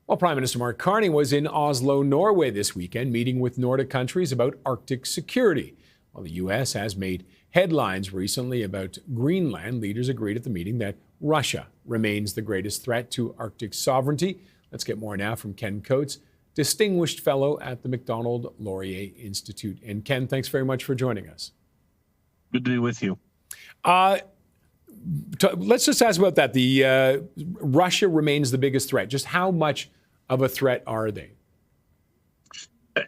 Well, Prime Minister Mark Carney was in Oslo, Norway this weekend, meeting with Nordic countries about Arctic security. While the U.S. has made headlines recently about Greenland, leaders agreed at the meeting that Russia remains the greatest threat to Arctic sovereignty. Let's get more now from Ken Coates, distinguished fellow at the Macdonald Laurier Institute. And Ken, thanks very much for joining us. Good to be with you. Let's just ask about that. Russia remains the biggest threat. Just how much of a threat are they?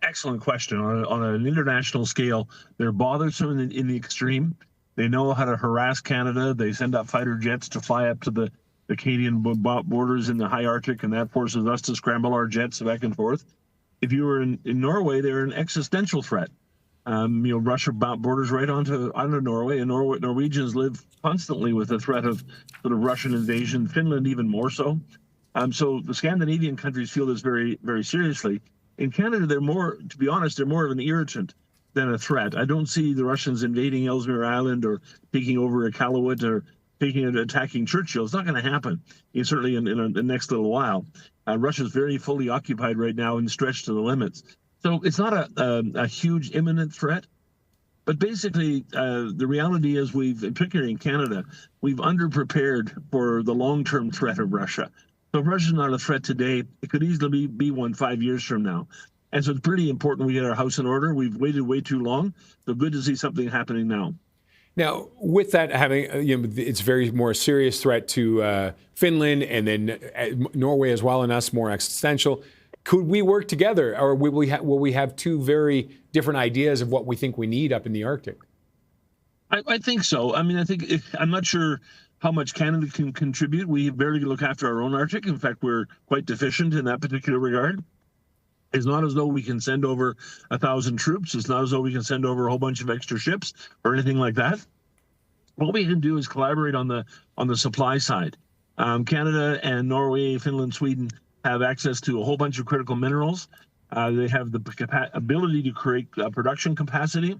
Excellent question. On an international scale, they're bothersome in the extreme. They know how to harass Canada. They send up fighter jets to fly up to the Canadian borders in the high Arctic, and that forces us to scramble our jets back and forth. If you were in Norway, they're an existential threat. Russia borders right onto Norway, and Norwegians live constantly with the threat of sort of Russian invasion. Finland even more so. So the Scandinavian countries feel this very, very seriously. In Canada, they're more, to be honest, they're more of an irritant than a threat. I don't see the Russians invading Ellesmere Island or taking over Iqaluit or attacking Churchill. It's not going to happen. Certainly in the next little while. Russia's very fully occupied right now and stretched to the limits. So it's not a huge imminent threat. But basically, the reality is particularly in Canada, we've underprepared for the long-term threat of Russia. So if Russia's not a threat today, it could easily be one 5 years from now. And so it's pretty important we get our house in order. We've waited way too long. So good to see something happening now. Now, with that having, it's very more serious threat to Finland and then Norway as well, and us more existential. Could we work together, or will we have two very different ideas of what we think we need up in the Arctic? I think so. I mean, I'm not sure how much Canada can contribute. We barely look after our own Arctic. In fact, we're quite deficient in that particular regard. It's not as though we can send over 1,000 troops. It's not as though we can send over a whole bunch of extra ships or anything like that. What we can do is collaborate on the supply side. Canada and Norway, Finland, Sweden have access to a whole bunch of critical minerals. They have the ability to create production capacity.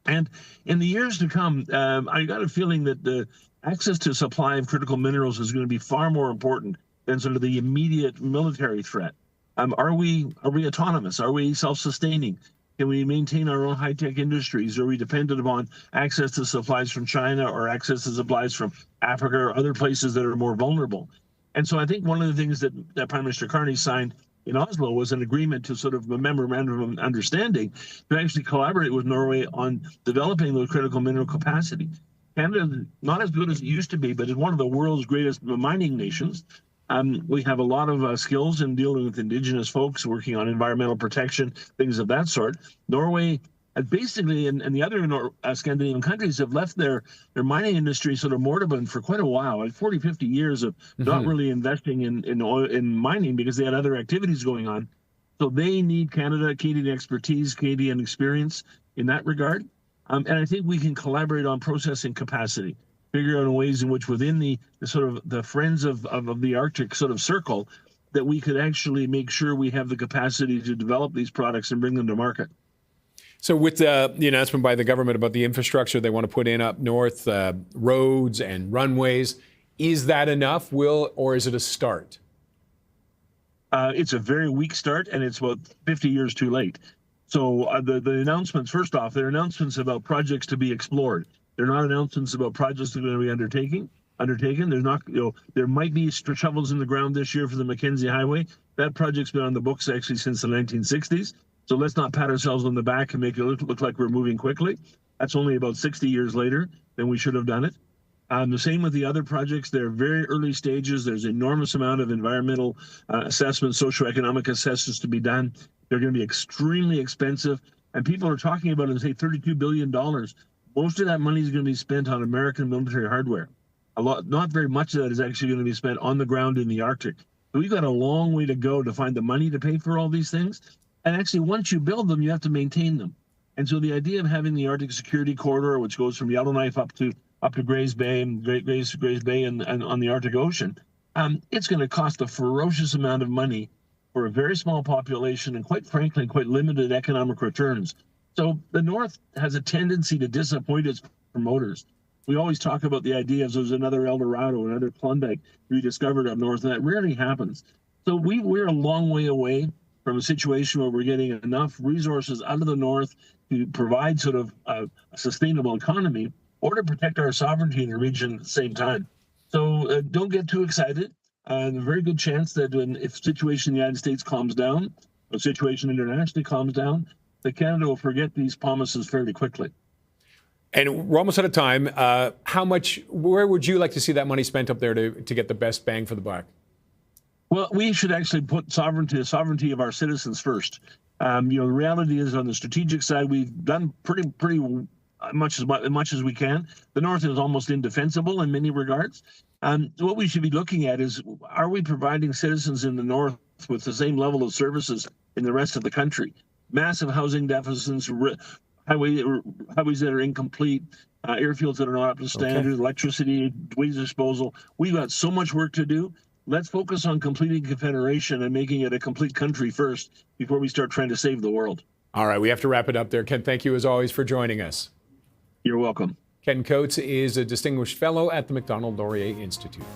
And in the years to come, I got a feeling that the access to supply of critical minerals is going to be far more important than sort of the immediate military threat. Are we autonomous? Are we self-sustaining? Can we maintain our own high-tech industries? Are we dependent upon access to supplies from China or access to supplies from Africa or other places that are more vulnerable? And so I think one of the things that Prime Minister Carney signed in Oslo was an agreement to sort of a memorandum of understanding to actually collaborate with Norway on developing those critical mineral capacity. Canada, not as good as it used to be, but is one of the world's greatest mining nations. We have a lot of skills in dealing with indigenous folks, working on environmental protection, things of that sort. Norway, basically, and the other Scandinavian countries have left their mining industry sort of moribund for quite a while, like 40, 50 years of not really investing in mining because they had other activities going on. So they need Canadian expertise, Canadian experience in that regard. And I think we can collaborate on processing capacity, figure out ways in which within the sort of the friends of the Arctic sort of circle, that we could actually make sure we have the capacity to develop these products and bring them to market. So with the announcement by the government about the infrastructure they want to put in up north, roads and runways, is that enough, or is it a start? It's a very weak start, and it's about 50 years too late. So the announcements, first off, they're announcements about projects to be explored. They're not announcements about projects that are going to be undertaken. There's not, there might be shovels in the ground this year for the Mackenzie Highway. That project's been on the books actually since the 1960s. So let's not pat ourselves on the back and make it look like we're moving quickly. That's only about 60 years later than we should have done it. The same with the other projects. They're very early stages. There's an enormous amount of environmental assessments, socioeconomic assessments to be done. They're going to be extremely expensive. And people are talking about, say, $32 billion. Most of that money is going to be spent on American military hardware. Not very much of that is actually going to be spent on the ground in the Arctic. So we've got a long way to go to find the money to pay for all these things. And actually, once you build them, you have to maintain them. And so the idea of having the Arctic Security Corridor, which goes from Yellowknife up to Grays Bay and Grays Bay and on the Arctic Ocean, it's going to cost a ferocious amount of money for a very small population and, quite frankly, quite limited economic returns. So the North has a tendency to disappoint its promoters. We always talk about the idea of there's another El Dorado, another Klondike rediscovered up north, and that rarely happens. So we're a long way away from a situation where we're getting enough resources out of the north to provide sort of a sustainable economy or to protect our sovereignty in the region at the same time. So don't get too excited. A very good chance that if the situation in the United States calms down, the situation internationally calms down, that Canada will forget these promises fairly quickly. And we're almost out of time. Where would you like to see that money spent up there to get the best bang for the buck? Well, we should actually put the sovereignty of our citizens first. The reality is, on the strategic side, we've done pretty much as we can. The North is almost indefensible in many regards. What we should be looking at is, are we providing citizens in the North with the same level of services in the rest of the country? Massive housing deficits, highways that are incomplete, airfields that are not up to standard, electricity, waste disposal. We've got so much work to do. Let's focus on completing Confederation and making it a complete country first before we start trying to save the world. All right, we have to wrap it up there. Ken, thank you as always for joining us. You're welcome. Ken Coates is a distinguished fellow at the Macdonald Laurier Institute.